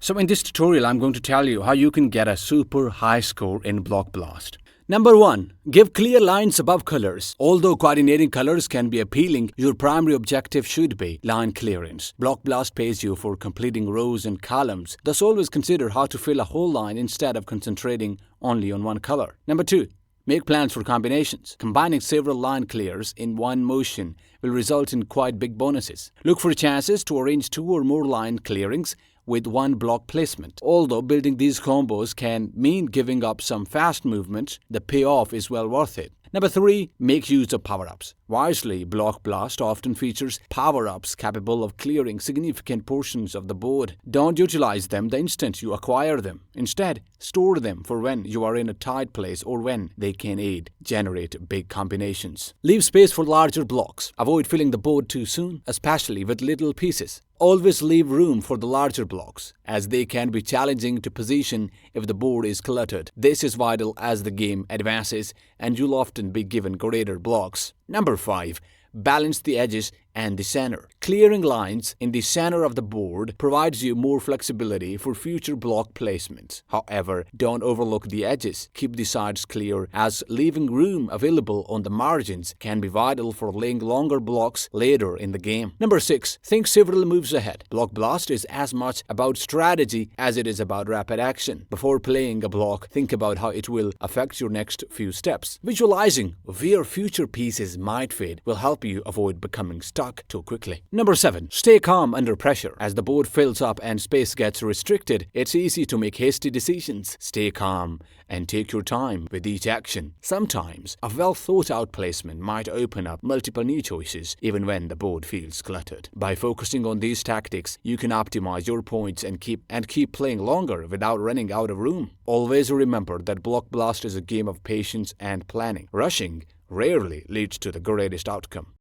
So in this tutorial, I'm going to tell you how you can get a super high score in Block Blast. Number 1. Give clear lines above colors. Although coordinating colors can be appealing, your primary objective should be line clearance. Block Blast pays you for completing rows and columns, thus always consider how to fill a whole line instead of concentrating only on one color. Number 2. Make plans for combinations. Combining several line clears in one motion will result in quite big bonuses. Look for chances to arrange 2 or more line clearings with one block placement. Although building these combos can mean giving up some fast movement, the payoff is well worth it. Number 3. Make use of power-ups. Wisely, Block Blast often features power-ups capable of clearing significant portions of the board. Don't utilize them the instant you acquire them. Instead, store them for when you are in a tight place or when they can generate big combinations. Leave space for larger blocks. Avoid filling the board too soon, especially with little pieces. Always leave room for the larger blocks, as they can be challenging to position if the board is cluttered. This is vital as the game advances, and you'll often be given greater blocks. Number 5. Balance the edges and the center. Clearing lines in the center of the board provides you more flexibility for future block placements. However, don't overlook the edges. Keep the sides clear, as leaving room available on the margins can be vital for laying longer blocks later in the game. Number 6. Think several moves ahead. Block Blast is as much about strategy as it is about rapid action. Before playing a block, think about how it will affect your next few steps. Visualizing where future pieces might fit will help you avoid becoming stuck too quickly. Number 7. Stay calm under pressure. As the board fills up and space gets restricted, it's easy to make hasty decisions. Stay calm and take your time with each action. Sometimes, a well-thought-out placement might open up multiple new choices even when the board feels cluttered. By focusing on these tactics, you can optimize your points and keep playing longer without running out of room. Always remember that Block Blast is a game of patience and planning. Rushing rarely leads to the greatest outcome.